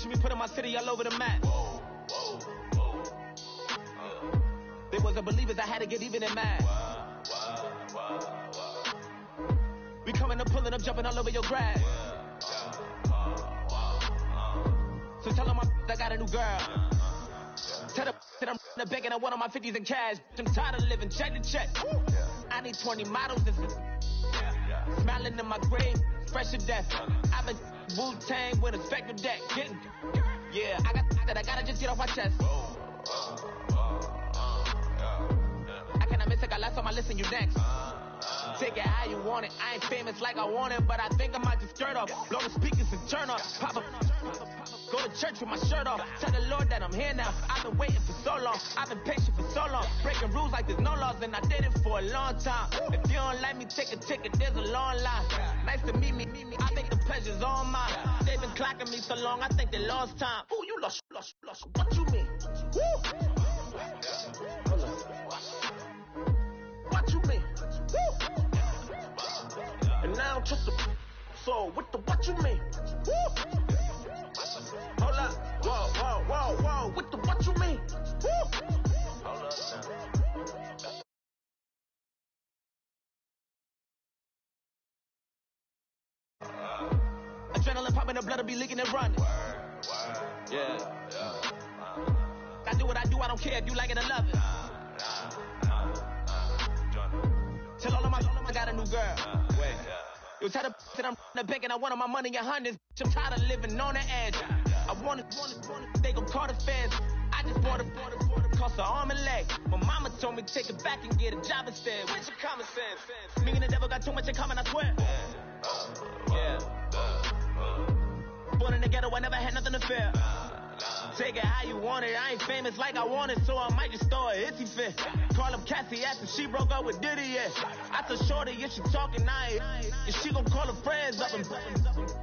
Picture me putting my city all over the map. They wasn't believers, I had to get even and mad. We coming up, pulling up, jumping all over your grass. So tell them I got a new girl. Tell them that I'm in the bank and I want all my 50s in cash. I'm tired of living check to check. I need 20 models. Smiling in my grave, fresh to death. I've been Wu-Tang with a spectral deck. Yeah, I gotta just get off my chest. I cannot miss it, I last on my list and you next. Take it how you want it. I ain't famous like I want it, but I think I might just skirt off. Blow the speakers and turn off. Pop up. Go to church with my shirt off. Tell the Lord that I'm here now. I've been waiting for so long. I've been patient for so long. Breaking rules like there's no laws, and I did it for a long time. If you don't like me, take a ticket. There's a long line. Nice to meet me. I think the pleasure's all mine. They've been clocking me so long, I think they lost time. Ooh, you lost. What you mean? Woo! What you mean? Woo! And now I'm just a so what you mean? Woo! Hold up, whoa, what you mean? Woo! Hold up now. Adrenaline popping, the blood'll be leaking and running. Yeah. I do what I do, I don't care if you like it or love it. Tell all of my got a new girl. Wait. You tell the that I'm in the bank and I want all my money in hundreds. I'm tired of living on the edge. I want it, they gon' call the feds. I just bought it, cost an arm and leg. My mama told me take it back and get a job instead. Where's your common sense? Me and the devil got too much in common, I swear. Yeah. Born in the ghetto, I never had nothing to fear. Take it how you want it. I ain't famous like I want it, so I might just throw a hissy fit. Call up Cassie after she broke up with Diddy, yeah. I told Shorty if she talking, and she gon' call her friends up and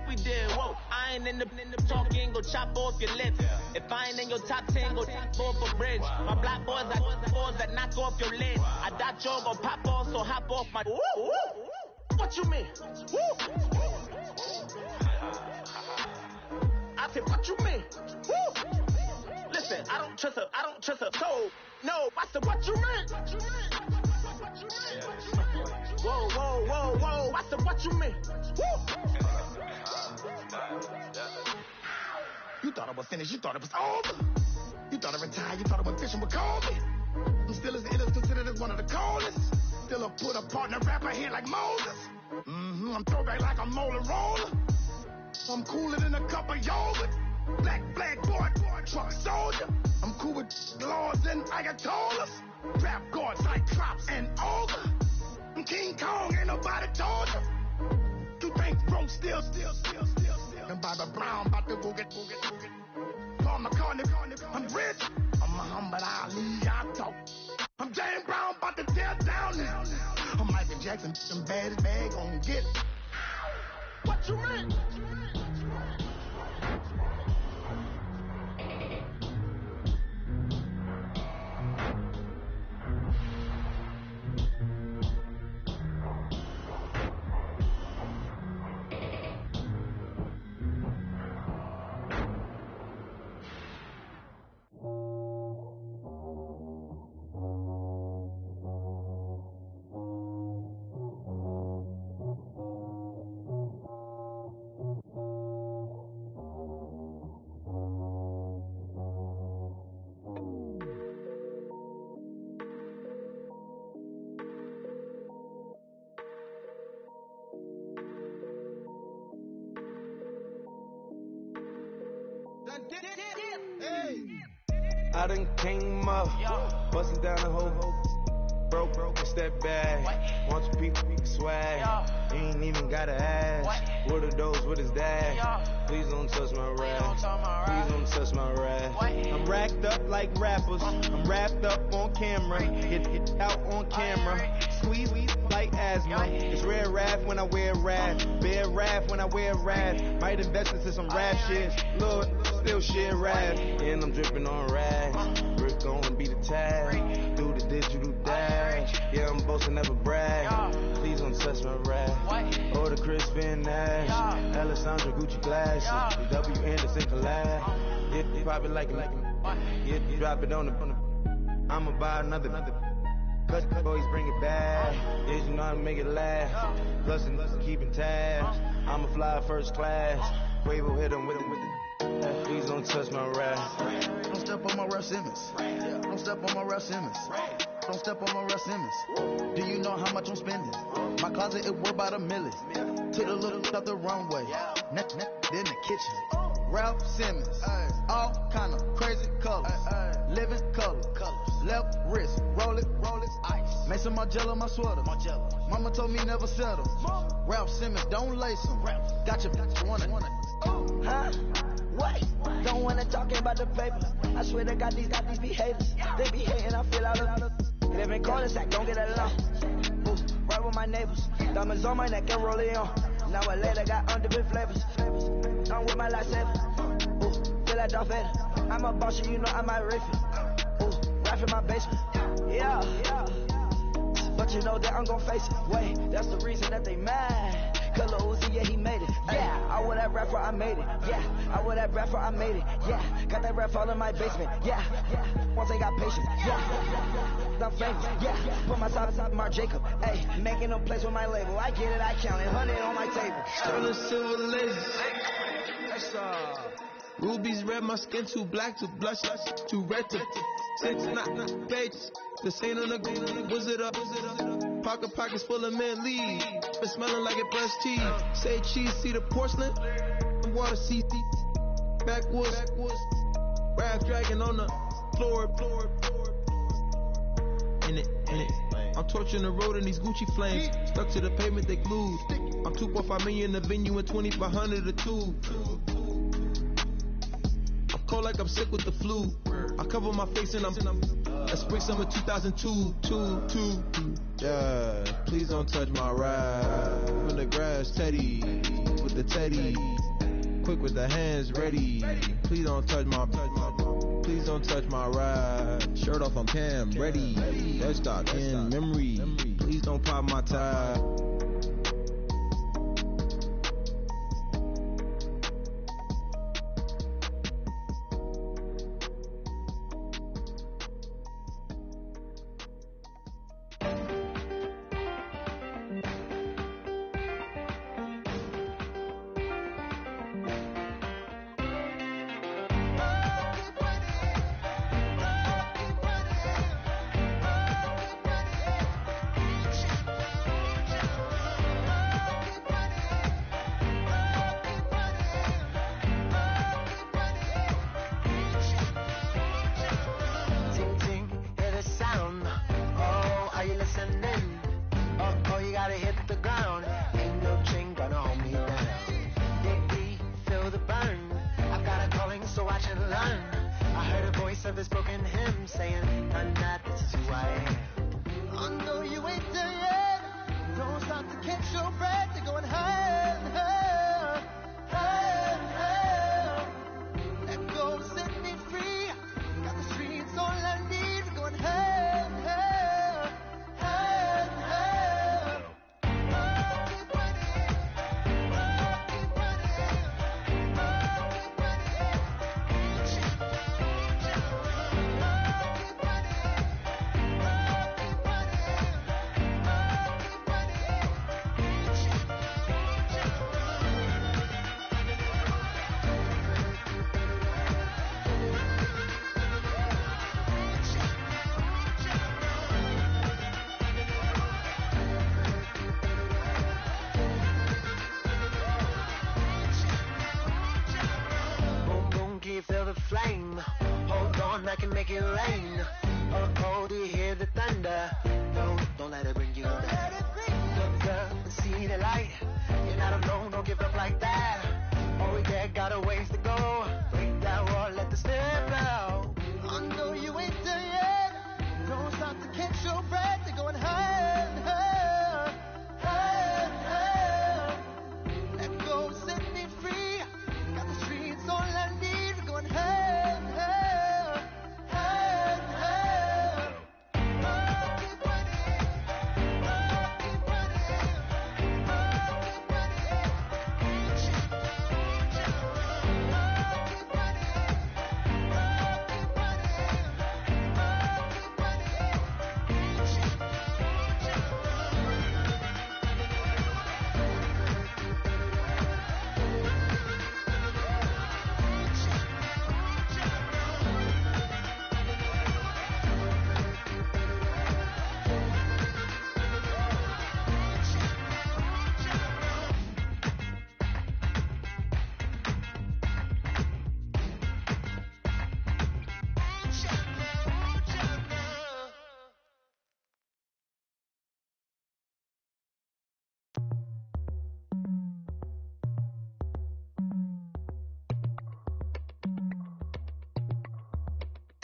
we did, whoa. I ain't in the talking, go chop off your lips. If I ain't in your top 10, go chop off a bridge. My black boys, I boys that knock off your lid. I doubt y'all gon' pop off, so hop off my. What you mean? I said, what you mean? Woo! Listen, I don't trust her soul. No, I said, what you mean? Whoa. I said, what you mean? Woo! You thought I was finished, you thought it was over. You thought I retired, you thought I went fishing with Kobe. I'm still as ill as considered as one of the coldest. Still a put a partner rapper here like Moses. I'm throwback like a molar roller. I'm cooler than a cup of yogurt. Black boy, truck soldier. I'm cool with laws and ayatollahs. Rap gods like Cyclops and Ogre. I'm King Kong, ain't nobody told you. You think Rome still. And Bobby Brown about to go get. Paul McCartney, I'm rich. I'm Muhammad Ali, I talk. I'm James Brown, about to tear down now. I'm Michael Jackson, some bad gon' get. What you mean? I done came up, bustin' down the whole broke, step back. Want your people swag, you ain't even gotta ask. What are those, what is that? Please don't touch my rap, please don't touch my rap. I'm racked up like rappers, I'm wrapped up on camera, hit out on camera. Squeeze like asthma. It's rare wrath when I wear wrath. Bear wrath when I wear wrath. Might invest into some rap shit. Lord, still shit wrath. And I'm dripping on rags. Rick gon' be the tag. Do the digital dash. Yeah, I'm boasting, never brag. Please don't touch my rap. Or the Chris Finn Nash. Alessandra Gucci glasses. The W Anderson collab. Yeah, pop it like it. Yeah, drop it on the. I'ma buy another. Plus, boys bring it back. Yeah, you know how to make it last. Plus, and keeping tabs. I'ma fly first class. Wave will hit him with it. Please don't touch my rap. Don't step on my Ralph Simmons. Don't step on my Ralph Simmons. Don't step on my Ralph Simmons. Do you know how much I'm spending? My closet, it worth about $1 million. Took a little out the runway. Then the kitchen. Ralph Simmons. All kind of crazy colors. Living color. Left wrist. Roll it. Ice. Make some Margiela my sweater. Mama told me never settle. Ralph Simmons, don't lace him. Got your wanna. Huh? What? Don't wanna talk about the paper. I swear they got these be haters. They be hating, I feel out of. Live in cul-de-sac, don't get along. Ooh, right with my neighbors. Diamonds on my neck and roll it on. Now I later got underbit flavors. I'm with my lifesaver. Ooh, feel like Darth Vader. I'm a boss, you know I might riff it. Ooh, right in my basement. Yeah. But you know that I'm gon' face it. Wait, that's the reason that they mad. Color Uzi, yeah, he made it. Yeah, I would have rap for I made it. Yeah, I would have rap for I made it. Yeah, got that rap all in my basement. Yeah, once I got patience. Yeah, I'm famous. Yeah, put myself inside Marc Jacob. Hey, making a place with my label. I get it, I count it. 100 on my table. Sterling silver laces. Rubies red, my skin too black to blush, too red to six, not pages. The saint on the wizard up. Pockets full of mint leaves. It's smelling like it brushed teeth. Say cheese, see the porcelain. Water, see backwoods. Raft dragging on the floor. In it. I'm torching the road in these Gucci flames. Stuck to the pavement, they glued. I'm 2.5 million in the venue and 2,500 a tube. I'm cold like I'm sick with the flu. I cover my face and I'm spring summer 2002. Yeah, please don't touch my ride. In the grass, Teddy, with the Teddy. Quick with the hands ready. Please don't touch my ride. Shirt off, I'm Cam, ready. Desktop in memory. Please don't pop my tie.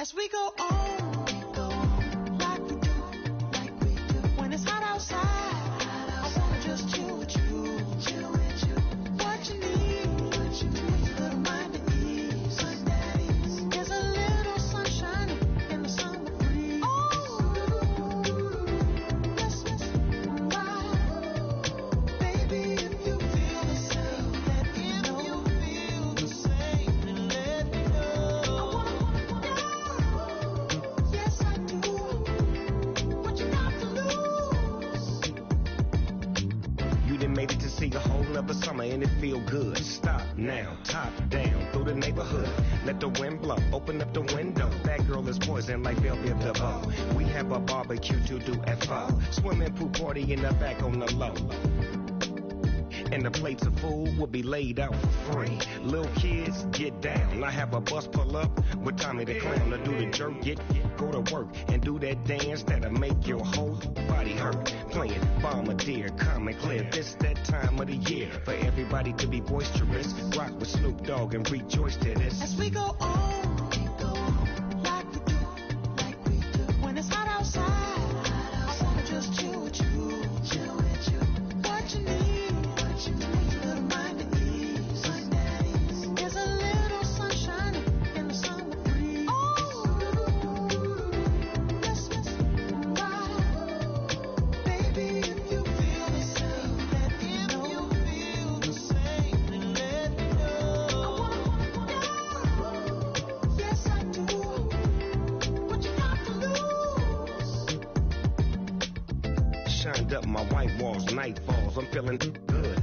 As we go on, like we do. When it's hot outside, I wanna just chill with you. What you need, a little mind at ease. There's a little sunshine in the summer breeze. Let's ride, baby, if you feel the same. Let me know. If you feel the same, then let me know. I wanna go. Yes, I do. What you got to lose? You done made it to see a whole nother summer and it feel good. Stop now, top down through the neighborhood. Let the wind blow, open up the window. That girl is poison like Velvet DeVoe. We have a barbecue to do at 4. Swimming pool party in the back on the low. And the plates of food will be laid out for free. Little kids, get down. I have a bus pull up with Tommy the Clown to do the jerk, go to work and do that dance that'll make your whole body hurt. Playing Bombardier, calm and clear. This that time of the year for everybody to be boisterous. Rock with Snoop Dogg and rejoice to this. As we go on, like we do. When it's hot outside, I wanna just chill with you. What you need, a little mind at ease. There's a little sunshine in the summer breeze. Let's ride, baby, if you feel the same. Let me know. If you feel the same, then let me know. I wanna go. Yes, I do. What you got to lose? Shined up my white walls, night falls. I'm feeling good.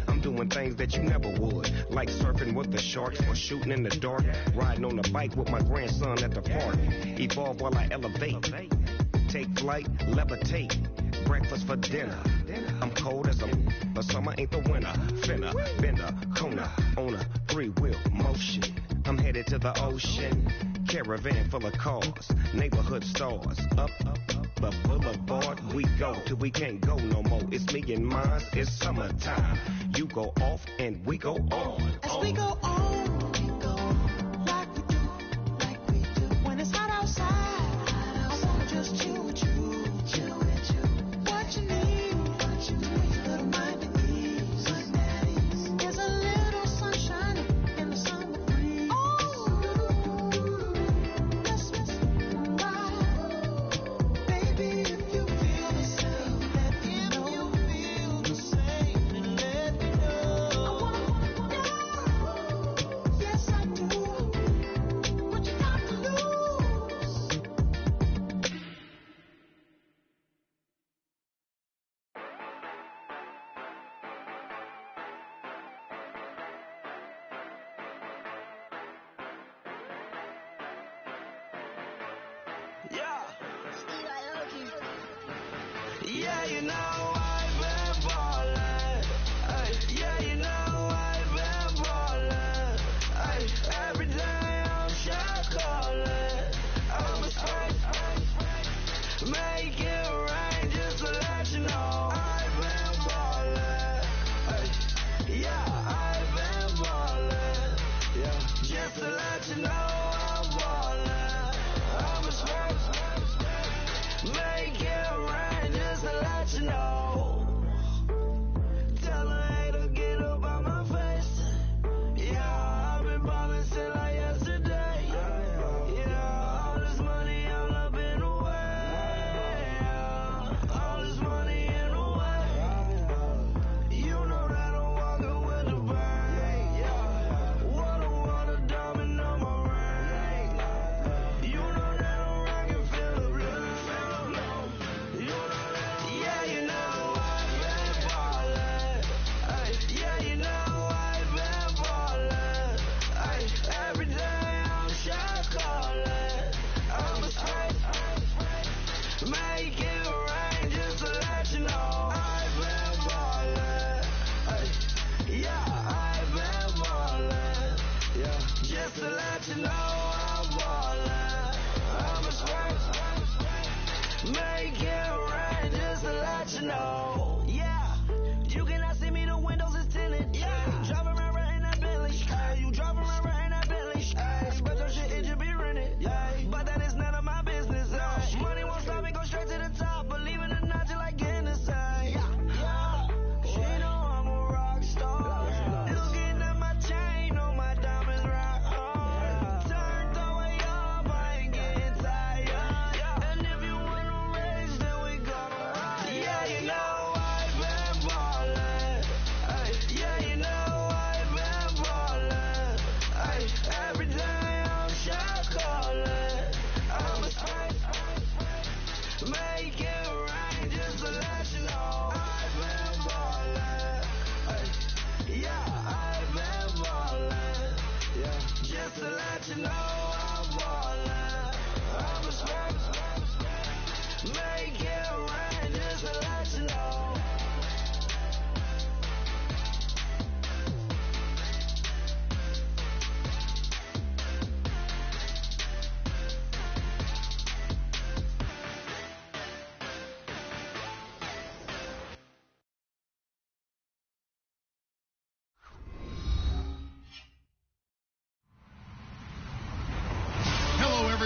I'm doing things that you never would, like surfing with the sharks or shooting in the dark. Riding on a bike with my grandson at the park. Evolve while I elevate. Take flight, levitate. Breakfast for dinner. I'm cold as but summer ain't the winter. Finna, bender, Kona, on a 3-wheel motion. I'm headed to the ocean. Caravan full of cars, neighborhood stars. Up the boulevard we go till we can't go no more. It's me and mine, it's summertime. You go off and we go on. As we go on, like we do. When it's hot outside, I wanna just chill with you. What you need, a little mind at ease. There's a little sunshine in the summer breeze. Let's ride, baby, if you feel the same. Let me know. If you feel the same, then let me know. I wanna go. Yes, I do. What you got to lose? Yeah, you know I've been ballin'. Ay, yeah, you know I've been ballin'. Ay, every day I'm shot callin'. I'm a spring, make it rain just to let you know I've been ballin'. Ay, yeah, I've been ballin'. Yeah, just to let you know I'm ballin'. I'm a spring, make it rain just to let you know.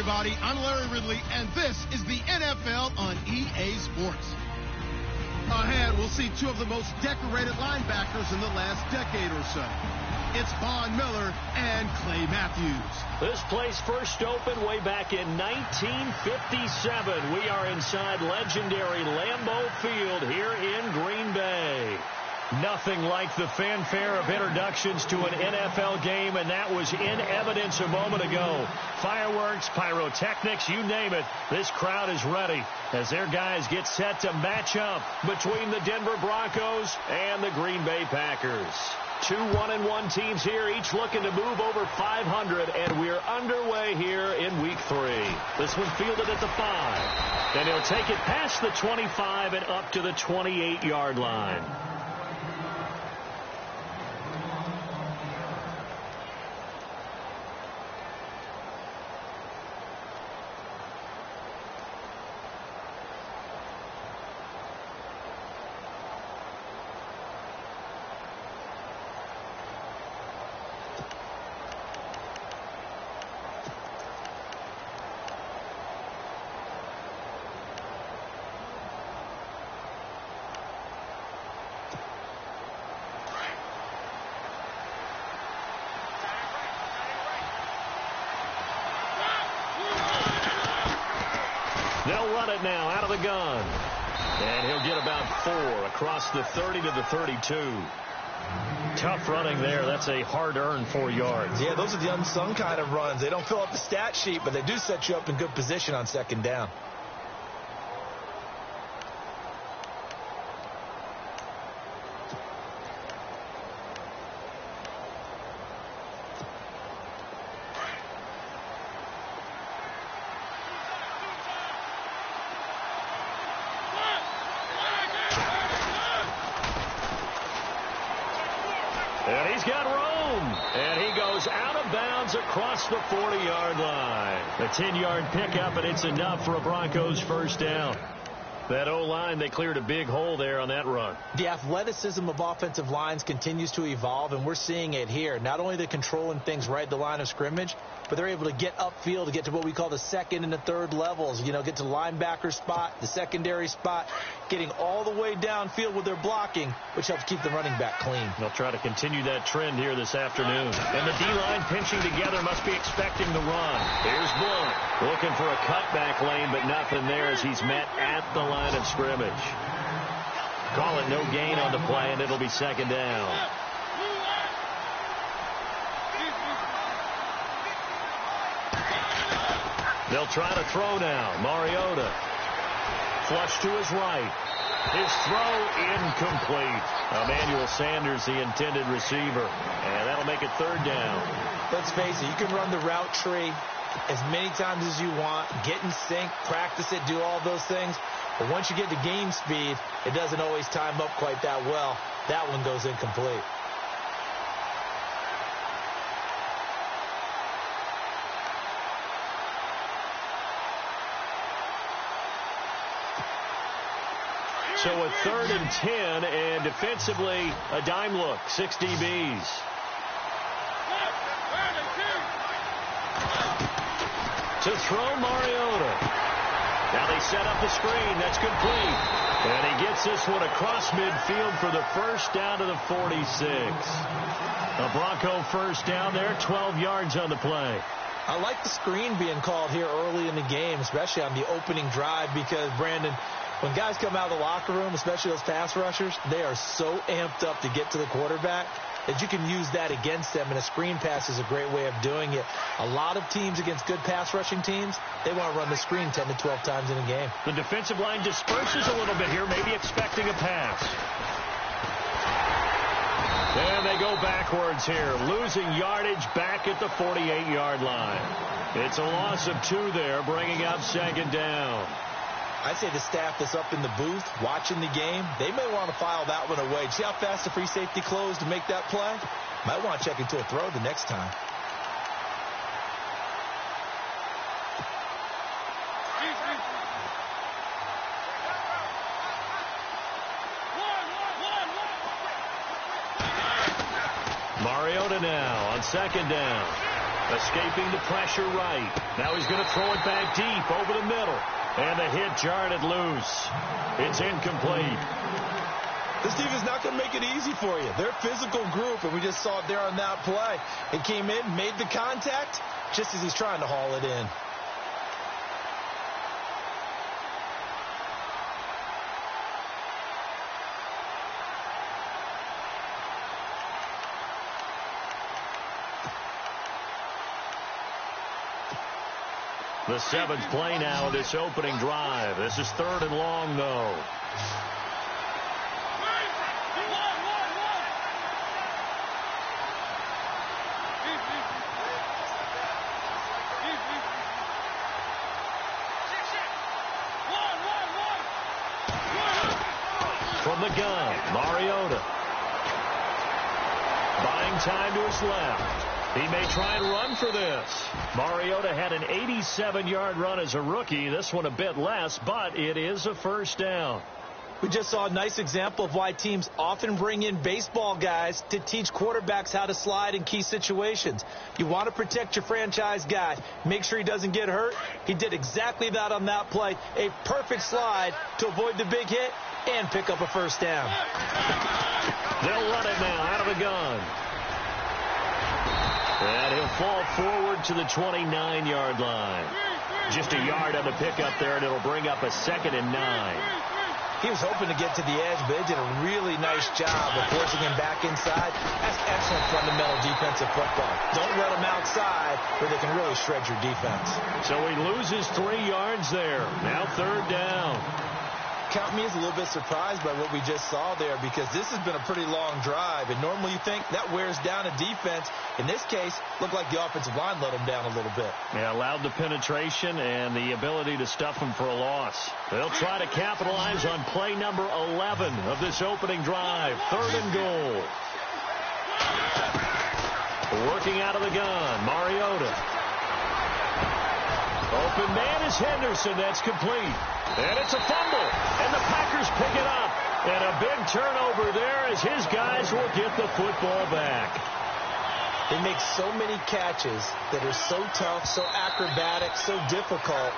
everybody. I'm Larry Ridley, and this is the NFL on EA Sports. Ahead, we'll see two of the most decorated linebackers in the last decade or so. It's Von Miller and Clay Matthews. This place first opened way back in 1957. We are inside legendary Lambeau Field here in Green Bay. Nothing like the fanfare of introductions to an NFL game, and that was in evidence a moment ago. Fireworks, pyrotechnics, you name it. This crowd is ready as their guys get set to match up between the Denver Broncos and the Green Bay Packers. Two 1-1 teams here, each looking to move over 500, and we're underway here in Week 3. This one fielded at the 5, and he'll take it past the 25 and up to the 28-yard line. They'll run it now out of the gun. And he'll get about 4 across the 30 to the 32. Tough running there. That's a hard-earned 4 yards. Yeah, those are the unsung kind of runs. They don't fill up the stat sheet, but they do set you up in good position on second down. And he's got room. And he goes out of bounds across the 40-yard line. A 10-yard pickup, and it's enough for a Broncos first down. That O-line, they cleared a big hole there on that run. The athleticism of offensive lines continues to evolve, and we're seeing it here. Not only they're controlling things right at the line of scrimmage, but they're able to get upfield to get to what we call the second and the third levels. You know, get to the linebacker spot, the secondary spot, getting all the way downfield with their blocking, which helps keep the running back clean. They'll try to continue that trend here this afternoon. And the D-line pinching together must be expecting the run. Here's Blunt looking for a cutback lane, but nothing there as he's met at the line of scrimmage. Call it no gain on the play, and it'll be second down. They'll try to throw now. Mariota. Flush to his right. His throw incomplete. Emmanuel Sanders, the intended receiver. And that'll make it third down. Let's face it, you can run the route tree as many times as you want, get in sync, practice it, do all those things. But once you get to game speed, it doesn't always time up quite that well. That one goes incomplete. So a 3rd and 10, and defensively, a dime look, 6 DBs. To throw Mariota. Now they set up the screen. That's complete. And he gets this one across midfield for the first down to the 46. A Bronco first down there, 12 yards on the play. I like the screen being called here early in the game, especially on the opening drive, because, Brandon, when guys come out of the locker room, especially those pass rushers, they are so amped up to get to the quarterback that you can use that against them, and a screen pass is a great way of doing it. A lot of teams against good pass rushing teams, they want to run the screen 10 to 12 times in a game. The defensive line disperses a little bit here, maybe expecting a pass. And they go backwards here, losing yardage back at the 48-yard line. It's a loss of 2 there, bringing up second down. I'd say the staff that's up in the booth watching the game, they may want to file that one away. See how fast the free safety closed to make that play? Might want to check into a throw the next time. Mariota now on second down. Escaping the pressure right. Now he's going to throw it back deep over the middle. And the hit jarred it loose. It's incomplete. This defense is not going to make it easy for you. They're a physical group, and we just saw it there on that play. It came in, made the contact, just as he's trying to haul it in. The 7th play now of this opening drive. This is 3rd and long, though. From the gun, Mariota. Buying time to his left. He may try and run for this. Mariota had an 87-yard run as a rookie. This one a bit less, but it is a first down. We just saw a nice example of why teams often bring in baseball guys to teach quarterbacks how to slide in key situations. You want to protect your franchise guy. Make sure he doesn't get hurt. He did exactly that on that play. A perfect slide to avoid the big hit and pick up a first down. They'll run it now out of the gun. And he'll fall forward to the 29-yard line. Just a yard on the pickup there, and it'll bring up a 2nd and 9. He was hoping to get to the edge, but they did a really nice job of forcing him back inside. That's excellent fundamental defensive football. Don't let him outside where they can really shred your defense. So he loses 3 yards there. Now 3rd down. Count me as a little bit surprised by what we just saw there, because this has been a pretty long drive, and normally you think that wears down a defense. In this case, looked like the offensive line let them down a little bit. Yeah, allowed the penetration and the ability to stuff them for a loss. They'll try to capitalize on play number 11 of this opening drive. 3rd and goal. Working out of the gun, Mariota. Open man is Henderson. That's complete. And it's a fumble. And the Packers pick it up. And a big turnover there as his guys will get the football back. They make so many catches that are so tough, so acrobatic, so difficult,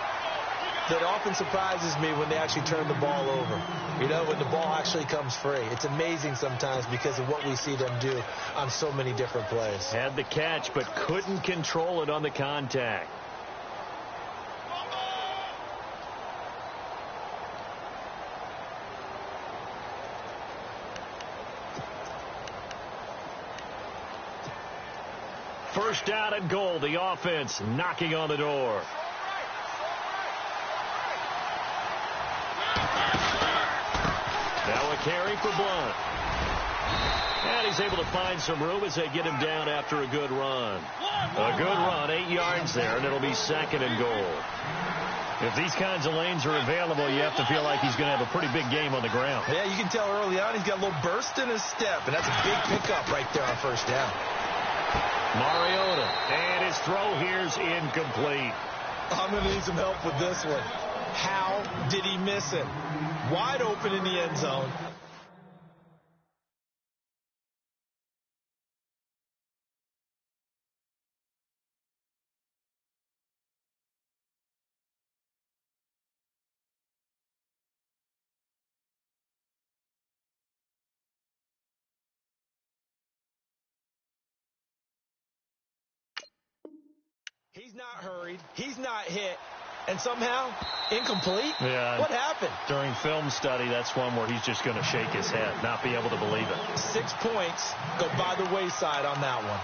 that often surprises me when they actually turn the ball over. You know, when the ball actually comes free. It's amazing sometimes because of what we see them do on so many different plays. Had the catch but couldn't control it on the contact. First down and goal. The offense knocking on the door. Now a carry for Blunt. And he's able to find some room as they get him down after a good run. A good run, 8 yards there, and it'll be 2nd and goal. If these kinds of lanes are available, you have to feel like he's going to have a pretty big game on the ground. Yeah, you can tell early on he's got a little burst in his step, and that's a big pickup right there on first down. Mariota, and his throw here's incomplete. I'm going to need some help with this one. How did he miss it? Wide open in the end zone. He's not hurried. He's not hit. And somehow, incomplete? Yeah. What happened? During film study, that's one where he's just going to shake his head, not be able to believe it. 6 points go by the wayside on that one.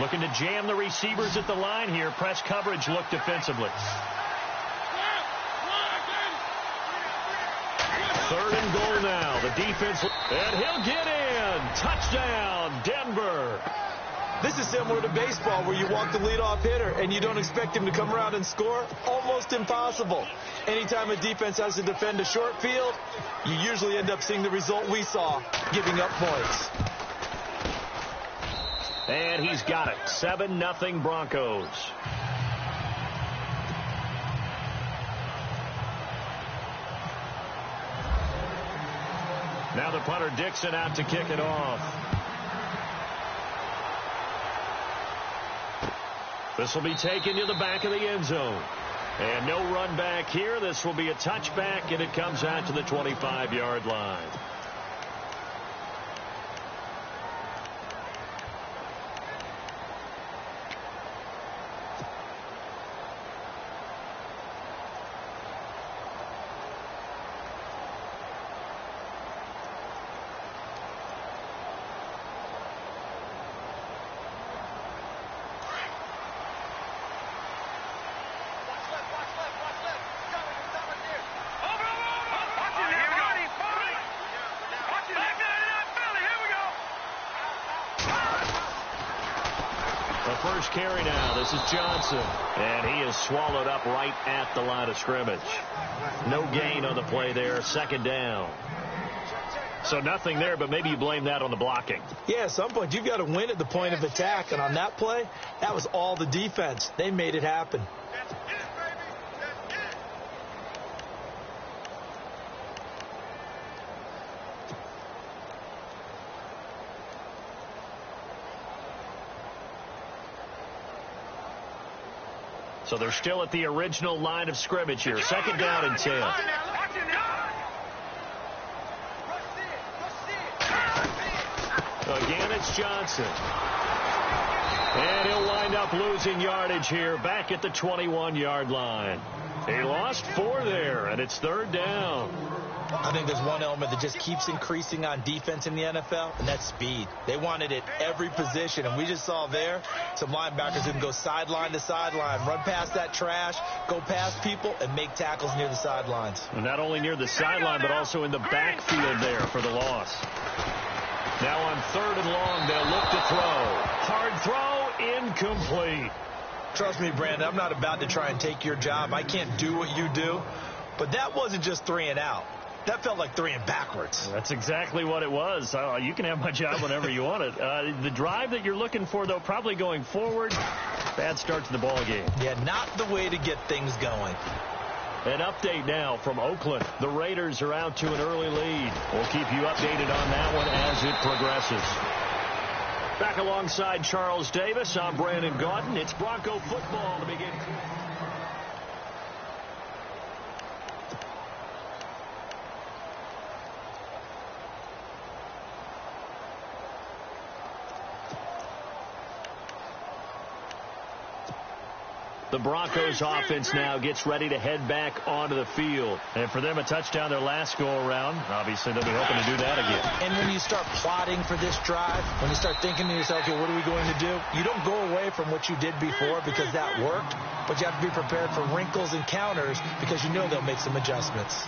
Looking to jam the receivers at the line here. Press coverage look defensively. 3rd and goal now. The defense, and he'll get in. Touchdown, Denver. This is similar to baseball where you walk the leadoff hitter and you don't expect him to come around and score. Almost impossible. Anytime a defense has to defend a short field, you usually end up seeing the result we saw, giving up points. And he's got it. 7-0 Broncos. Now the punter Dixon out to kick it off. This will be taken to the back of the end zone. And no run back here. This will be a touchback, and it comes out to the 25-yard line. First carry now. This is Johnson. And he is swallowed up right at the line of scrimmage. No gain on the play there. Second down. So nothing there, but maybe you blame that on the blocking. Yeah, at some point you've got to win at the point of attack. And on that play, that was all the defense. They made it happen. So they're still at the original line of scrimmage here. Second down and 10. Again, it's Johnson. And he'll wind up losing yardage here back at the 21-yard line. He lost 4 there, and it's third down. I think there's one element that just keeps increasing on defense in the NFL, and that's speed. They want it at every position, and we just saw there some linebackers who can go sideline to sideline, run past that trash, go past people, and make tackles near the sidelines. And not only near the sideline, but also in the backfield there for the loss. Now on third and long, they'll look to throw. Hard throw, incomplete. Trust me, Brandon, I'm not about to try and take your job. I can't do what you do. But that wasn't just 3 and out. That felt like 3 and backwards. That's exactly what it was. You can have my job whenever you want it. The drive that you're looking for, though, probably going forward. Bad start to the ball game. Yeah, not the way to get things going. An update now from Oakland. The Raiders are out to an early lead. We'll keep you updated on that one as it progresses. Back alongside Charles Davis, I'm Brandon Gaudin. It's Bronco football to begin. The Broncos offense now gets ready to head back onto the field. And for them, a touchdown their last go-around. Obviously, they'll be hoping to do that again. And when you start plotting for this drive, when you start thinking to yourself, okay, what are we going to do? You don't go away from what you did before because that worked, but you have to be prepared for wrinkles and counters because you know they'll make some adjustments.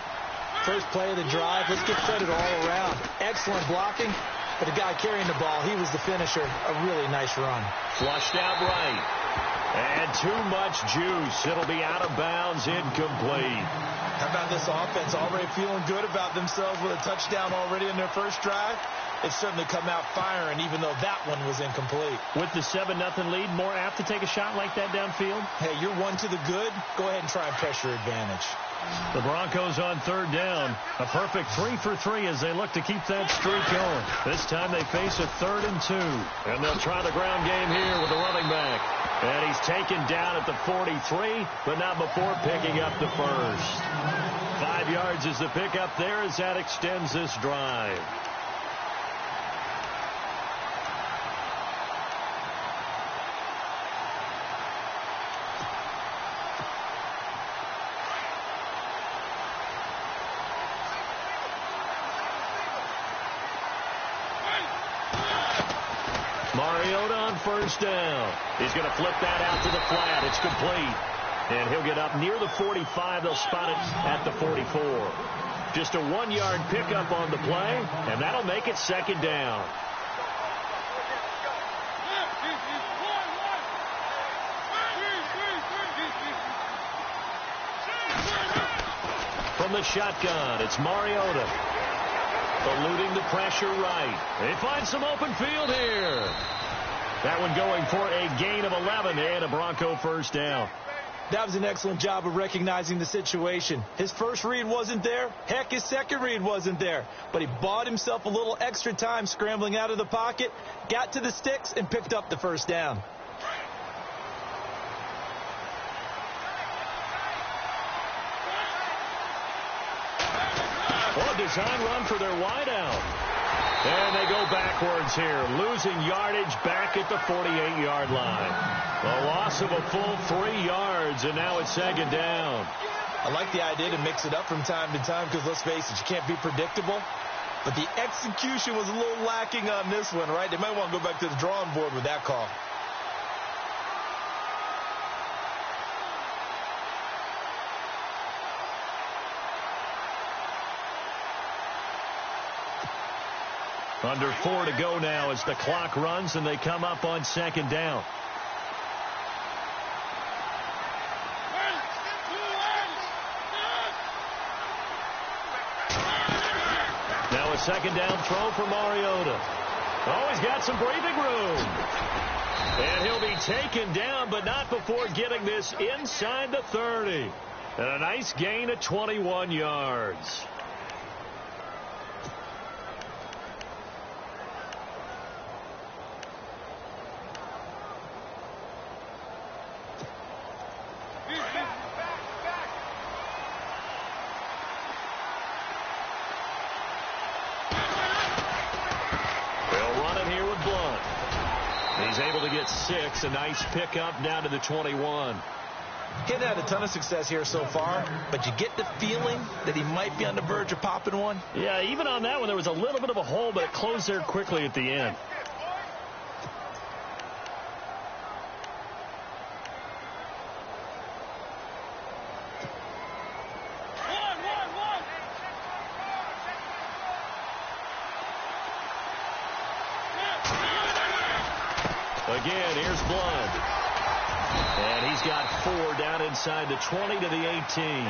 First play of the drive, let's give credit all around. Excellent blocking, but the guy carrying the ball, he was the finisher. A really nice run. Flushed out right. And too much juice. It'll be out of bounds, incomplete. How about this offense already feeling good about themselves with a touchdown already in their first drive? It's certainly come out firing, even though that one was incomplete. With the 7-0 lead, more apt to take a shot like that downfield? Hey, you're one to the good. Go ahead and try and press your advantage. The Broncos on third down. A perfect 3 for 3 as they look to keep that streak going. This time they face a 3rd and 2. And they'll try the ground game here with the running back. And he's taken down at the 43, but not before picking up the first. 5 yards is the pickup there as that extends this drive. Mariota on first down. He's going to flip that out to the flat. It's complete. And he'll get up near the 45. They'll spot it at the 44. Just a 1-yard pickup on the play, and that'll make it second down. From the shotgun, it's Mariota. Eluding the pressure right. They find some open field here. That one going for a gain of 11 and a Bronco first down. That was an excellent job of recognizing the situation. His first read wasn't there. Heck, his second read wasn't there. But he bought himself a little extra time scrambling out of the pocket, got to the sticks, and picked up the first down. Well, a design run for their wideout. And they go backwards here, losing yardage back at the 48-yard line. A loss of a full 3 yards, and now it's second down. I like the idea to mix it up from time to time because, let's face it, you can't be predictable. But the execution was a little lacking on this one, right? They might want to go back to the drawing board with that call. Under 4 to go now as the clock runs and they come up on second down. Now a second down throw for Mariota. Oh, he's got some breathing room. And he'll be taken down, but not before getting this inside the 30. And a nice gain of 21 yards. He's able to get 6. A nice pickup down to the 21. He hasn't had a ton of success here so far, but you get the feeling that he might be on the verge of popping one. Yeah, even on that one, there was a little bit of a hole, but it closed there quickly at the end. Again, here's Blood. And he's got 4 down inside the 20 to the 18.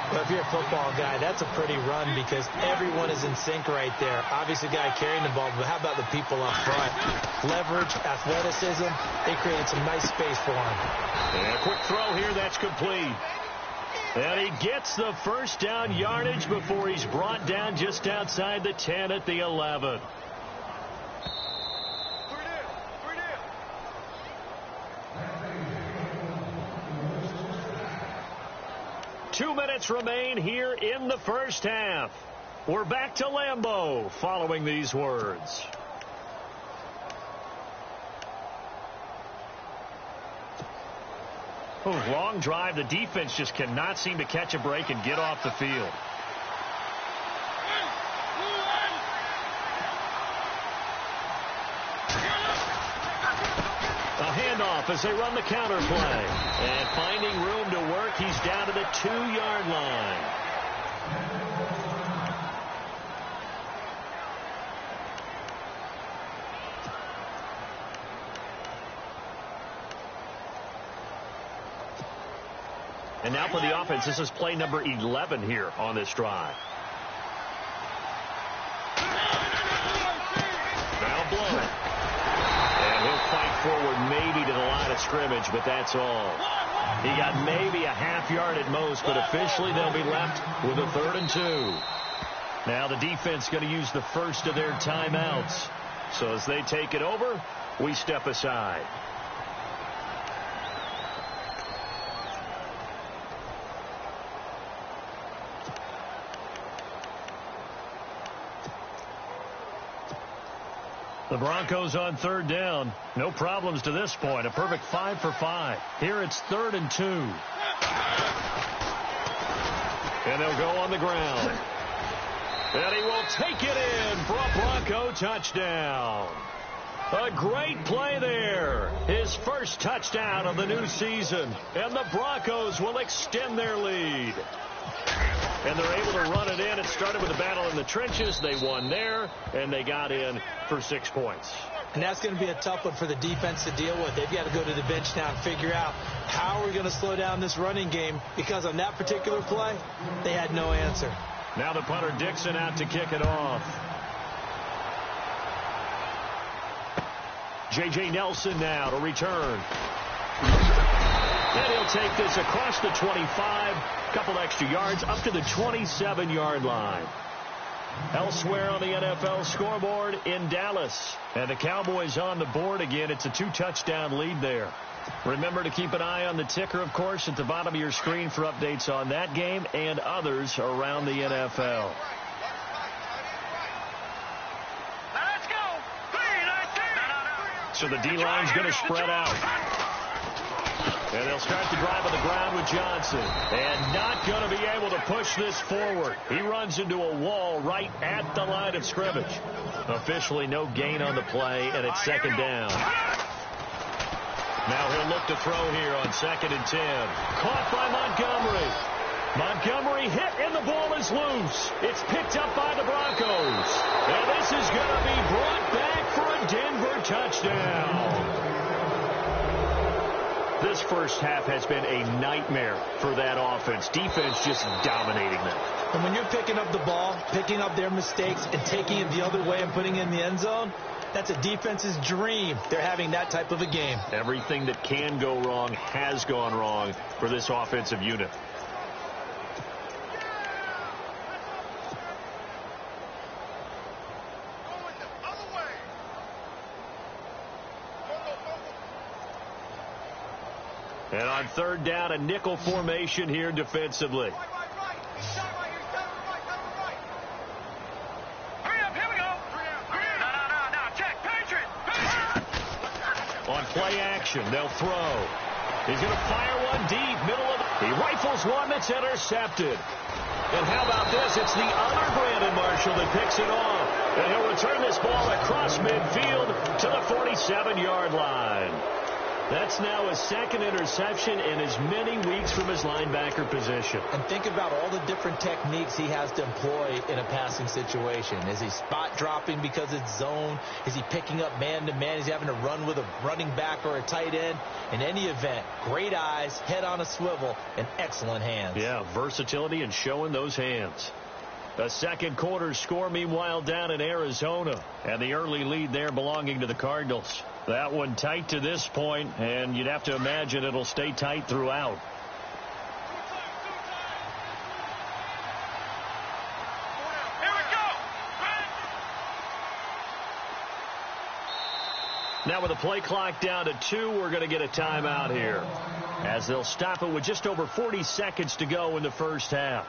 Well, if you're a football guy, that's a pretty run because everyone is in sync right there. Obviously, the guy carrying the ball, but how about the people up front? Leverage, athleticism, they created some nice space for him. And a quick throw here, that's complete. And he gets the first down yardage before he's brought down just outside the 10 at the 11. Two minutes remain here in the first half. We're back to Lambeau following these words. Oh, long drive. The defense just cannot seem to catch a break and get off the field. A handoff as they run the counter play. And finding room to work, he's down to the 2-yard line. And now for the offense, this is play number 11 here on this drive. Now Blood. And he'll fight forward maybe to the line of scrimmage, but that's all. He got maybe a half-yard at most, but officially they'll be left with a 3rd and 2. Now the defense going to use the first of their timeouts. So as they take it over, we step aside. The Broncos on 3rd down. No problems to this point. A perfect 5 for 5. Here it's 3rd and 2. And they'll go on the ground. And he will take it in for a Bronco touchdown. A great play there. His first touchdown of the new season. And the Broncos will extend their lead. And they're able to run it in. It started with a battle in the trenches. They won there, and they got in for 6 points. And that's going to be a tough one for the defense to deal with. They've got to go to the bench now and figure out how are we going to slow down this running game, because on that particular play, they had no answer. Now the punter Dixon out to kick it off. J.J. Nelson now to return. And he'll take this across the 25, a couple extra yards, up to the 27-yard line. Elsewhere on the NFL scoreboard in Dallas. And the Cowboys on the board again. It's a 2-touchdown lead there. Remember to keep an eye on the ticker, of course, at the bottom of your screen for updates on that game and others around the NFL. So the D-line's going to spread out. And they'll start the drive on the ground with Johnson. And not going to be able to push this forward. He runs into a wall right at the line of scrimmage. Officially no gain on the play, and it's second down. Now he'll look to throw here on 2nd and 10. Caught by Montgomery. Montgomery hit, and the ball is loose. It's picked up by the Broncos. And this is going to be brought back for a Denver touchdown. This first half has been a nightmare for that offense. Defense just dominating them. And when you're picking up the ball, picking up their mistakes, and taking it the other way and putting it in the end zone, that's a defense's dream. They're having that type of a game. Everything that can go wrong has gone wrong for this offensive unit. And on 3rd down, a nickel formation here defensively. On play action, they'll throw. He's going to fire one deep, middle of the... He rifles one that's intercepted. And how about this? It's the other Brandon Marshall that picks it off. And he'll return this ball across midfield to the 47-yard line. That's now his 2nd interception in as many weeks from his linebacker position. And think about all the different techniques he has to employ in a passing situation. Is he spot dropping because it's zone? Is he picking up man-to-man? Is he having to run with a running back or a tight end? In any event, great eyes, head on a swivel, and excellent hands. Yeah, versatility and showing those hands. A second quarter score, meanwhile, down in Arizona. And the early lead there belonging to the Cardinals. That one tight to this point, and you'd have to imagine it'll stay tight throughout. Now with the play clock down to 2, we're going to get a timeout here, as they'll stop it with just over 40 seconds to go in the first half.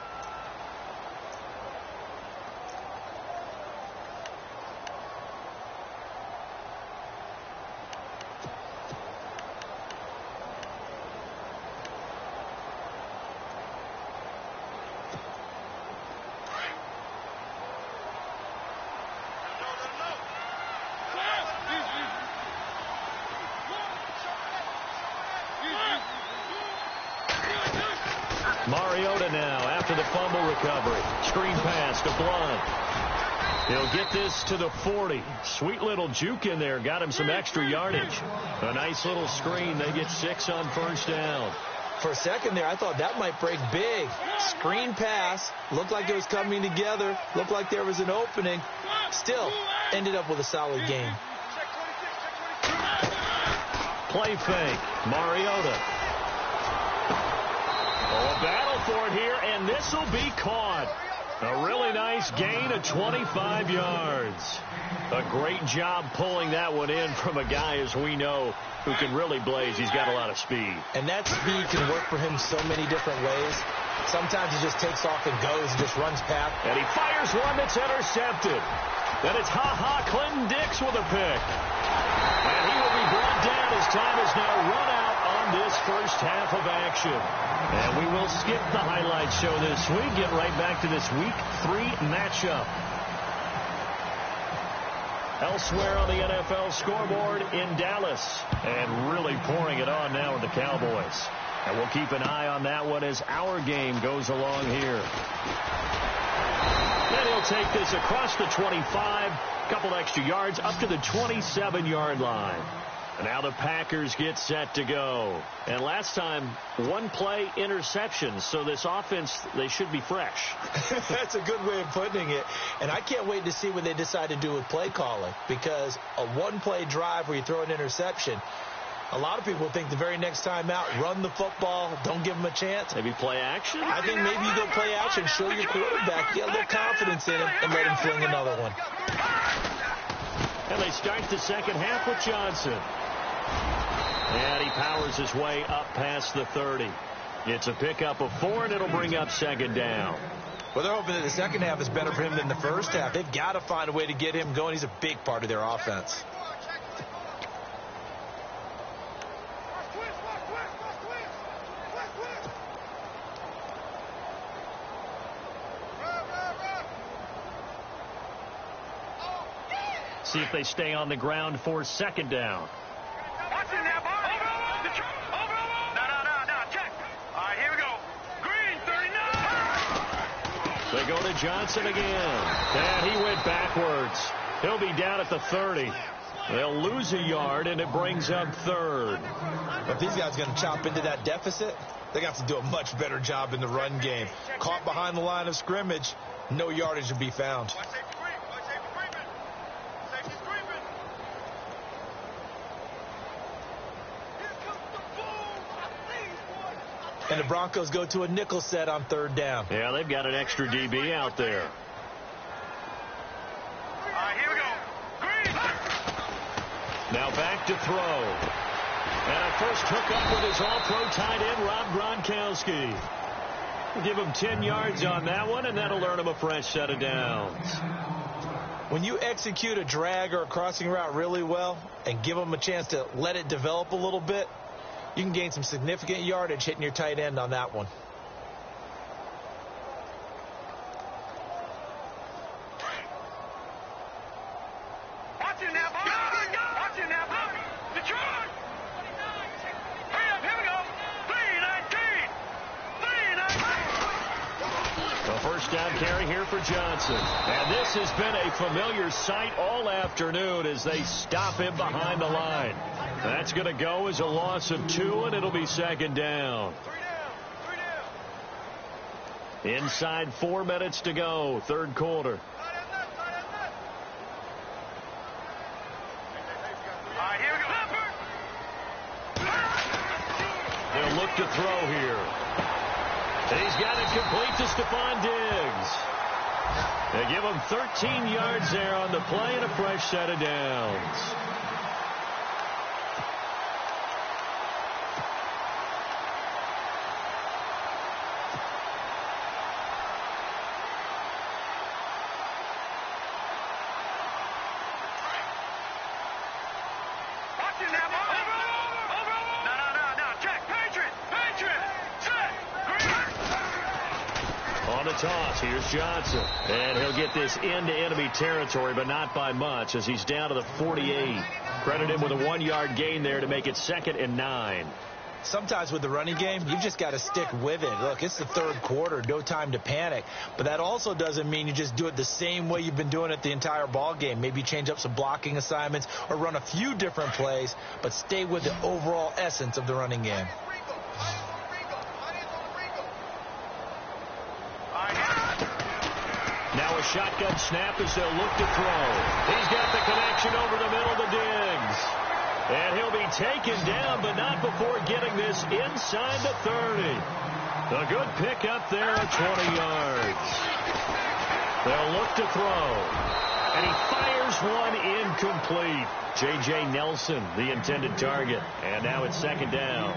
Mariota now after the fumble recovery. Screen pass to Blunt. He'll get this to the 40. Sweet little juke in there. Got him some extra yardage. A nice little screen. They get 6 on first down. For a second there, I thought that might break big. Screen pass. Looked like it was coming together. Looked like there was an opening. Still ended up with a solid game. Play fake. Mariota. Oh, a battle for it here, and this will be caught. A really nice gain of 25 yards. A great job pulling that one in from a guy, as we know, who can really blaze. He's got a lot of speed. And that speed can work for him so many different ways. Sometimes he just takes off and goes and just runs past. And he fires one that's intercepted. Then it's Clinton Dix with a pick. And he will be brought down as time is now run out on this first half of action. And we will skip the highlight show this week. Get right back to this Week 3 matchup. Elsewhere on the NFL scoreboard in Dallas. And really pouring it on now with the Cowboys. And we'll keep an eye on that one as our game goes along here. Then he'll take this across the 25, couple extra yards, up to the 27-yard line. And now the Packers get set to go. And last time, one play interception. So this offense, they should be fresh. That's a good way of putting it. And I can't wait to see what they decide to do with play calling. Because a one-play drive where you throw an interception, A lot of people think the very next time out, run the football, don't give him a chance. Maybe play action? I think maybe you go play action, show your quarterback, get a little confidence in him, and let him fling another one. And they start the second half with Johnson. And he powers his way up past the 30. It's a pickup of 4, and it'll bring up second down. Well, they're hoping that the second half is better for him than the first half. They've got to find a way to get him going. He's a big part of their offense. See if they stay on the ground for second down. They go to Johnson again. And he went backwards. He'll be down at the 30. They'll lose a yard, and it brings up third. If these guys are going to chop into that deficit, they got to do a much better job in the run game. Caught behind the line of scrimmage, no yardage to be found. And the Broncos go to a nickel set on third down. Yeah, they've got an extra DB out there. Here we go. Green. Now back to throw. And a first hookup with his all-pro tight end, Rob Gronkowski. Give him 10 yards on that one, and that'll earn him a fresh set of downs. When you execute a drag or a crossing route really well and give them a chance to let it develop a little bit, you can gain some significant yardage hitting your tight end on that one. Watch it now, watch it now, Detroit. Hurry up, here we go. 3-19. A first down carry here for Johnson. And this has been a familiar sight all afternoon as they stop him behind the line. That's going to go as a loss of 2, and it'll be second down. Inside 4 minutes to go, third quarter. They'll look to throw here. He's got it complete to Stephon Diggs. They give him 13 yards there on the play and a fresh set of downs. Toss. Here's Johnson. And he'll get this into enemy territory, but not by much as he's down to the 48. Credit him with a 1-yard gain there to make it 2nd and 9. Sometimes with the running game, you've just got to stick with it. Look, it's the third quarter, no time to panic. But that also doesn't mean you just do it the same way you've been doing it the entire ball game. Maybe change up some blocking assignments or run a few different plays, but stay with the overall essence of the running game. Now a shotgun snap as they'll look to throw. He's got the connection over the middle to Diggs. And he'll be taken down, but not before getting this inside the 30. A good pickup there at 20 yards. They'll look to throw. And he fires one incomplete. J.J. Nelson, the intended target. And now it's second down.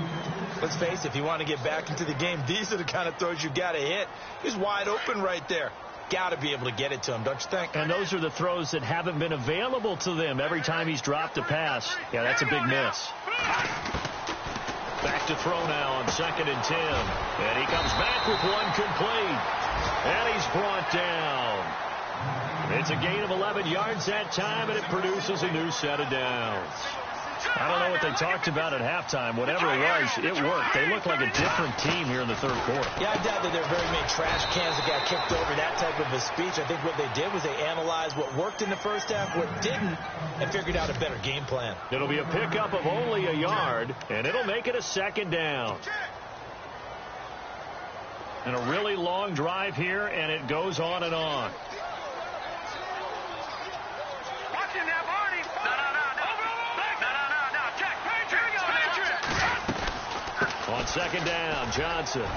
Let's face it, if you want to get back into the game, these are the kind of throws you got to hit. He's wide open right there. Got to be able to get it to him, don't you think? And those are the throws that haven't been available to them every time he's dropped a pass. Yeah, that's a big miss. Back to throw now on 2nd and 10. And he comes back with one complete. And he's brought down. It's a gain of 11 yards that time, and it produces a new set of downs. I don't know what they talked about at halftime. Whatever it was, it worked. They look like a different team here in the third quarter. Yeah, I doubt that there are very many trash cans that got kicked over, that type of a speech. I think what they did was they analyzed what worked in the first half, what didn't, and figured out a better game plan. It'll be a pickup of only a yard, and it'll make it a second down. And a really long drive here, and it goes on and on. On second down, Johnson.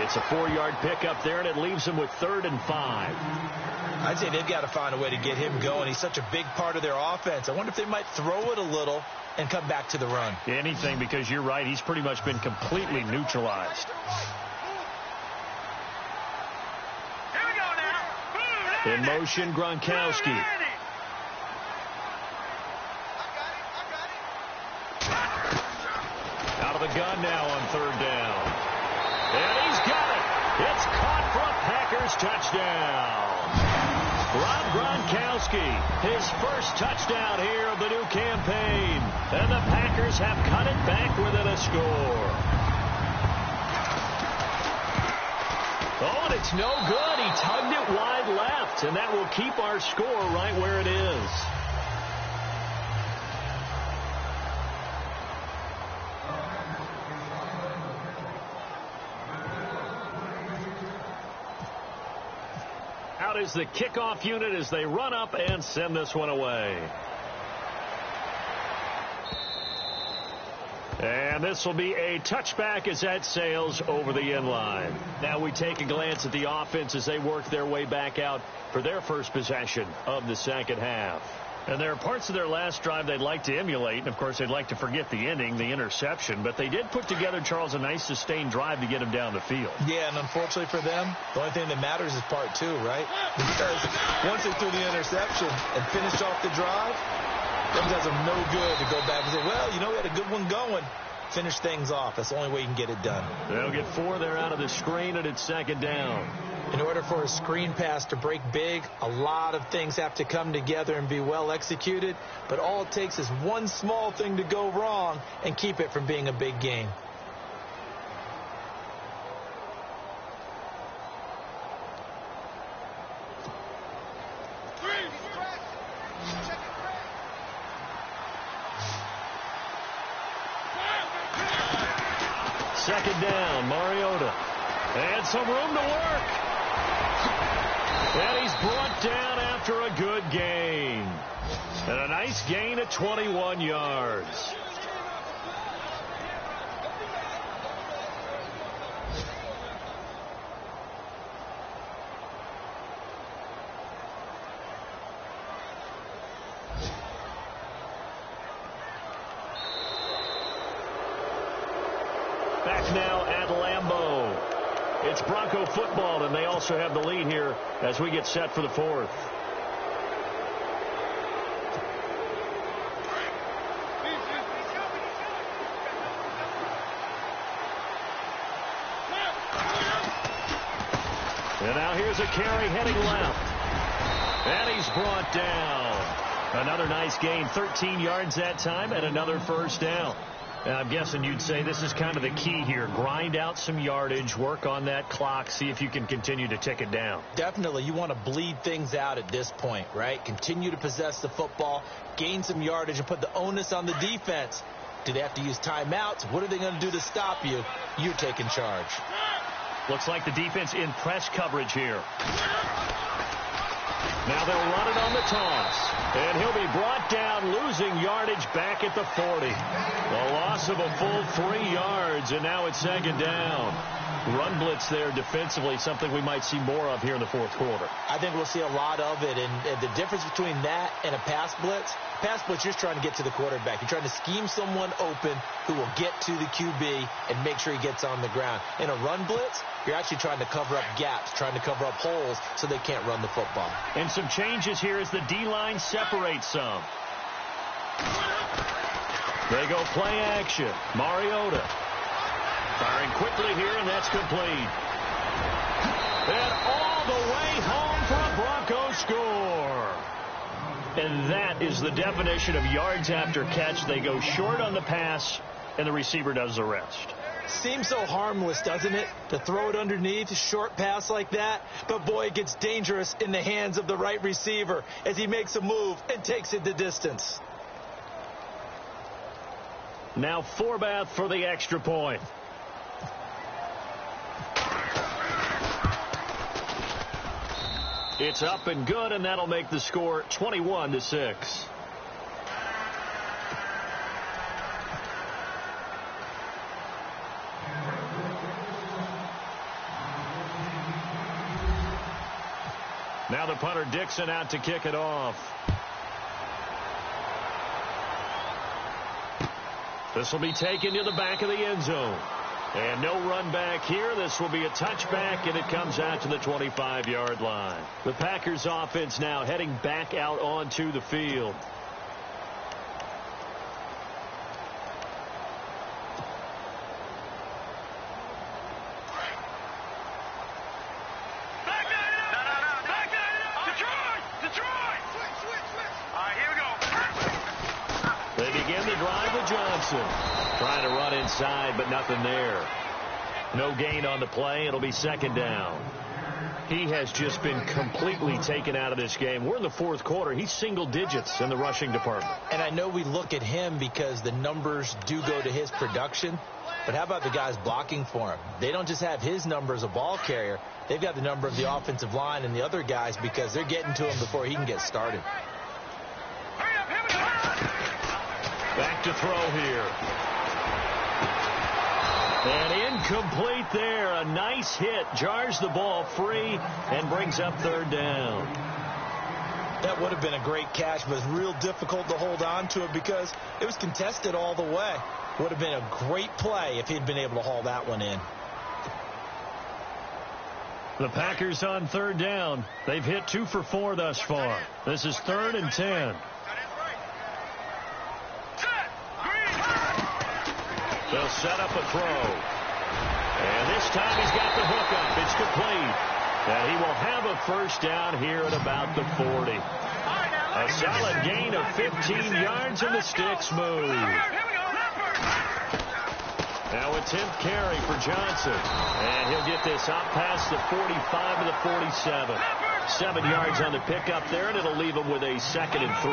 It's a 4-yard pickup there, and it leaves him with 3rd and 5. I'd say they've got to find a way to get him going. He's such a big part of their offense. I wonder if they might throw it a little and come back to the run. Anything, because you're right. He's pretty much been completely neutralized. Here we go now. In motion, Gronkowski. Out of the gun now on 3rd down. And he's got it. It's caught for a Packers touchdown. Rob Gronkowski, his first touchdown here of the new campaign. And the Packers have cut it back within a score. Oh, and it's no good. He tugged it wide left, and that will keep our score right where it is. Out is the kickoff unit as they run up and send this one away. And this will be a touchback as that sails over the end line. Now we take a glance at the offense as they work their way back out for their first possession of the second half. And there are parts of their last drive they'd like to emulate. And, of course, they'd like to forget the ending, the interception. But they did put together, Charles, a nice sustained drive to get him down the field. Yeah, and unfortunately for them, the only thing that matters is part 2, right? Because once they threw the interception and finished off the drive, them does them no good to go back and say, well, you know, we had a good one going. Finish things off. That's the only way you can get it done. They'll get 4 there out of the screen, and it's second down. In order for a screen pass to break big, a lot of things have to come together and be well executed. But all it takes is one small thing to go wrong and keep it from being a big gain. Second down, Mariota. And some room to work. And he's brought down after a good gain. And a nice gain at 21 yards. Back now at Lambeau. It's Bronco football, and they also have the lead here as we get set for the 4th. And now here's a carry heading left. And he's brought down. Another nice gain, 13 yards that time, and another first down. And I'm guessing you'd say this is kind of the key here. Grind out some yardage, work on that clock, see if you can continue to tick it down. Definitely. You want to bleed things out at this point, right? Continue to possess the football, gain some yardage, and put the onus on the defense. Do they have to use timeouts? What are they going to do to stop you? You're taking charge. Looks like the defense in press coverage here. Now they'll run it on the toss. And he'll be brought down, losing yardage back at the 40. A loss of a full 3 yards, and now it's second down. Run blitz there defensively, something we might see more of here in the 4th quarter. I think we'll see a lot of it, and the difference between that and a pass blitz, you're just trying to get to the quarterback. You're trying to scheme someone open who will get to the QB and make sure he gets on the ground. In a run blitz, you're actually trying to cover up gaps, trying to cover up holes so they can't run the football. And some changes here as the D-line separates some. They go play action. Mariota firing quickly here, and that's complete. And all the way home for a Bronco score. And that is the definition of yards after catch. They go short on the pass, and the receiver does the rest. Seems so harmless, doesn't it, to throw it underneath, a short pass like that? But, boy, it gets dangerous in the hands of the right receiver as he makes a move and takes it the distance. Now Forbath for the extra point. It's up and good, and that'll make the score 21-6. Now the punter Dixon out to kick it off. This will be taken to the back of the end zone. And no run back here. This will be a touchback, and it comes out to the 25-yard line. The Packers offense now heading back out onto the field. They begin the drive with Johnson. Trying to run inside, but nothing there. No gain on the play. It'll be second down. He has just been completely taken out of this game. We're in the fourth quarter. He's single digits in the rushing department. And I know we look at him because the numbers do go to his production. But how about the guys blocking for him? They don't just have his number as a ball carrier. They've got the number of the offensive line and the other guys because they're getting to him before he can get started. Back to throw here. And incomplete there. A nice hit. Jars the ball free and brings up third down. That would have been a great catch, but it's real difficult to hold on to it because it was contested all the way. Would have been a great play if he'd been able to haul that one in. The Packers on third down. They've hit 2 for 4 thus far. This is 3rd and 10. They'll set up a throw. And this time he's got the hook up. It's complete. And he will have a first down here at about the 40. A solid gain of 15 yards and the sticks move. Now attempt carry for Johnson. And he'll get this out past the 45 to the 47. 7 yards on the pickup there, and it'll leave him with a 2nd and 3.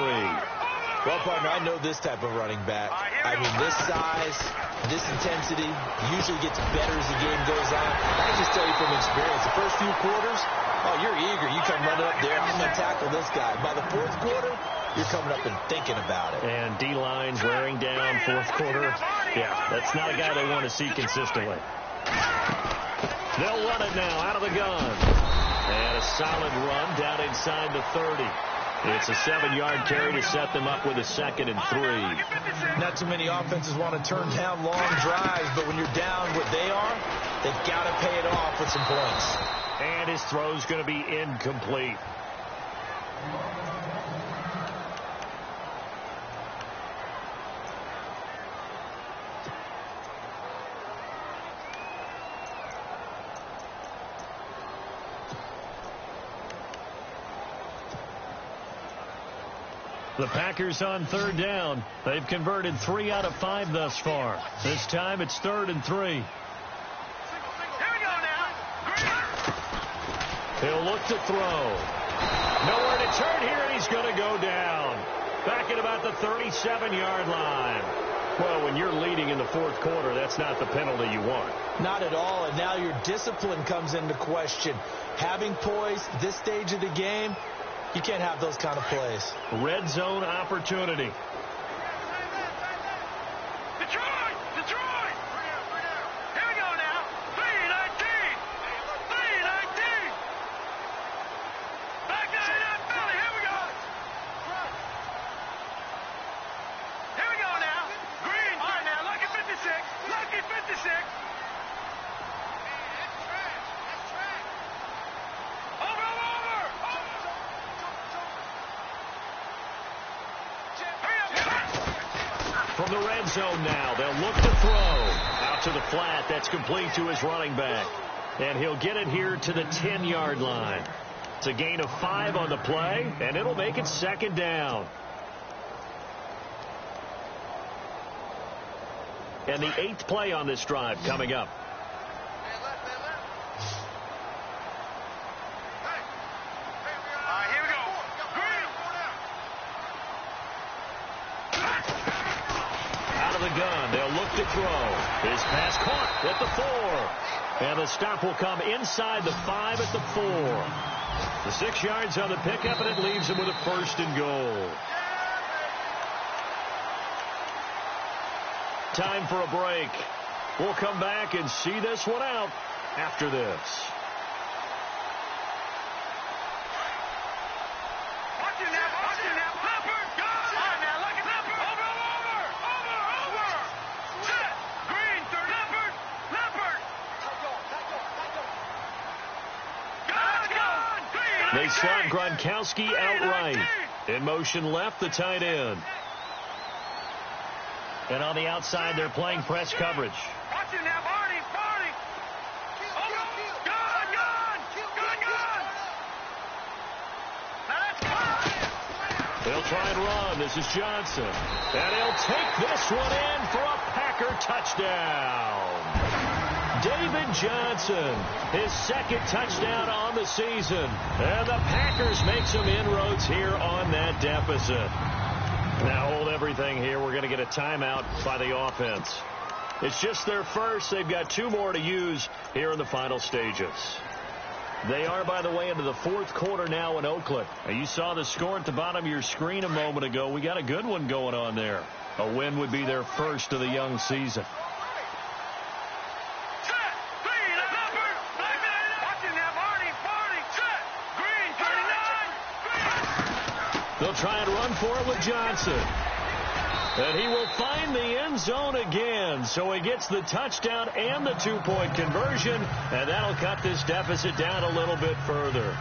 Well, partner, I know this type of running back. I mean, this size, this intensity usually gets better as the game goes on. I can just tell you from experience, the first few quarters, oh, you're eager. You come running up there, I'm going to tackle this guy. By the fourth quarter, you're coming up and thinking about it. And D-line's wearing down fourth quarter. Yeah, that's not a guy they want to see consistently. They'll run it now out of the gun. And a solid run down inside the 30. It's a 7-yard carry to set them up with a 2nd and 3. Not too many offenses want to turn down long drives, but when you're down what they are, they've got to pay it off with some points. And his throw's going to be incomplete. The Packers on third down. They've converted 3 out of 5 thus far. This time it's 3rd and 3. Here we go now. He'll look to throw. Nowhere to turn here, and he's going to go down. Back at about the 37-yard line. Well, when you're leading in the fourth quarter, that's not the penalty you want. Not at all, and now your discipline comes into question. Having poise this stage of the game, you can't have those kind of plays. Red zone opportunity. Detroit! Detroit! Here we go now. 3-19. 3-19. Back out of that belly. Here we go. Here we go now. Green. All right now. Lucky 56. Lucky 56. From the red zone now, they'll look to throw. Out to the flat, that's complete to his running back. And he'll get it here to the 10-yard line. It's a gain of 5 on the play, and it'll make it 2nd down. And the 8th play on this drive coming up. To throw. His pass caught at the 4. And the stop will come inside the 5 at the 4. The 6 yards on the pickup, and it leaves him with a 1st and goal. Time for a break. We'll come back and see this one out after this. They slot Gronkowski outright. In motion left, the tight end. And on the outside, they're playing press coverage. Watch him now, Barney. They'll try and run. This is Johnson. And he'll take this one in for a Packer touchdown. David Johnson, his second touchdown on the season. And the Packers make some inroads here on that deficit. Now hold everything here. We're going to get a timeout by the offense. It's just their first. They've got 2 more to use here in the final stages. They are, by the way, into the 4th quarter now in Oakland. And you saw the score at the bottom of your screen a moment ago. We got a good one going on there. A win would be their first of the young season. They'll try and run for it with Johnson. And he will find the end zone again. So he gets the touchdown and the 2-point conversion. And that'll cut this deficit down a little bit further.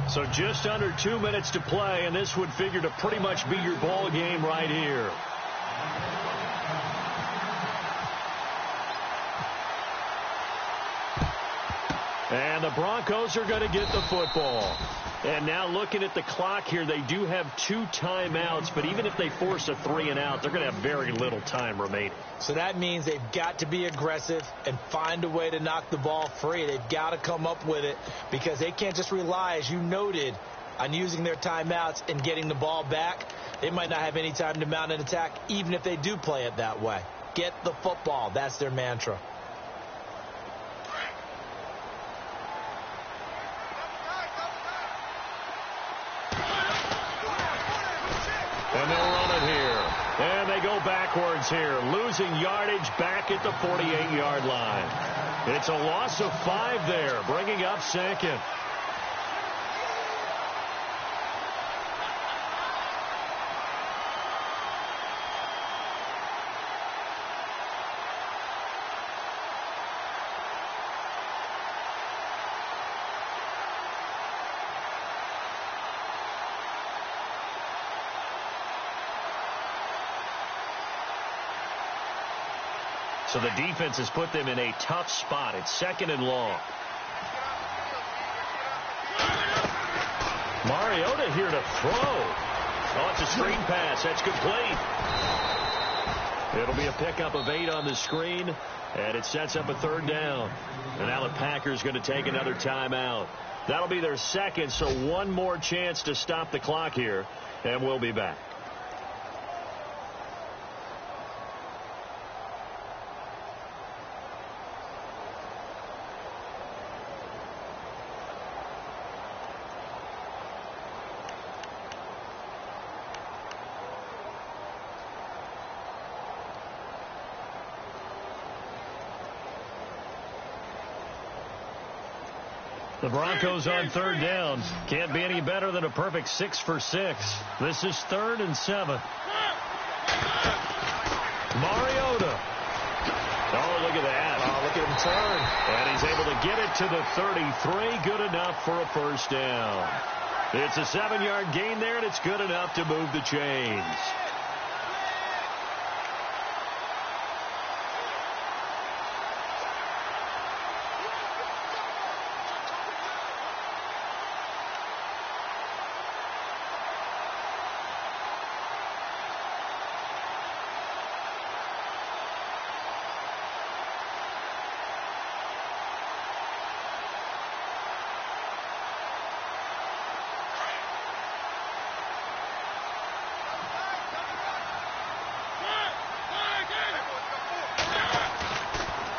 So just under 2 minutes to play, and this would figure to pretty much be your ball game right here. And the Broncos are going to get the football. And now looking at the clock here, they do have 2 timeouts, but even if they force a 3-and-out, they're going to have very little time remaining. So that means they've got to be aggressive and find a way to knock the ball free. They've got to come up with it because they can't just rely, as you noted, on using their timeouts and getting the ball back. They might not have any time to mount an attack, even if they do play it that way. Get the football. That's their mantra. And they'll run it here. And they go backwards here, losing yardage back at the 48-yard line. It's a loss of 5 there, bringing up second. So the defense has put them in a tough spot. It's 2nd and long. Mariota here to throw. Oh, it's a screen pass. That's complete. It'll be a pickup of 8 on the screen, and it sets up a 3rd down. And now the Packers going to take another timeout. That'll be their 2nd, so 1 more chance to stop the clock here, and we'll be back. The Broncos on 3rd down. Can't be any better than a perfect 6 for 6. This is 3rd and 7. Mariota. Oh, look at that. Oh, look at him turn. And he's able to get it to the 33. Good enough for a 1st down. It's a 7-yard gain there, and it's good enough to move the chains.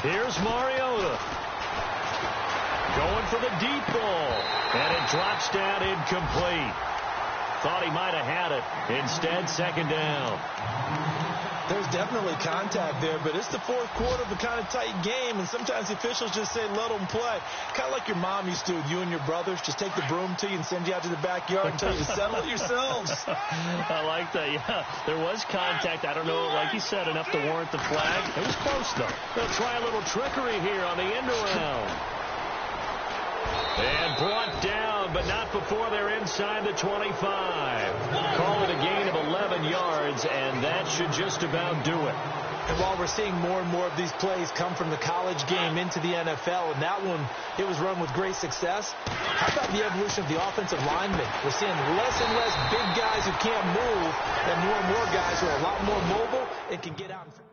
Here's Mariota. Going for the deep ball. And it drops down incomplete. Thought he might have had it. Instead, 2nd down. There's definitely contact there, but it's the fourth quarter of a kind of tight game, and sometimes the officials just say, let them play. Kind of like your mom used to with you and your brothers. Just take the broom to you and send you out to the backyard and tell you to settle it yourselves. I like that, yeah. There was contact. I don't know, like you said, enough to warrant the flag. It was close, though. They'll try a little trickery here on the end around. And brought down, but not before they're inside the 25. Call it a gain of 11 yards, and that should just about do it. And while we're seeing more and more of these plays come from the college game into the NFL, and that one, it was run with great success, how about the evolution of the offensive linemen? We're seeing less and less big guys who can't move, and more guys who are a lot more mobile and can get out in front.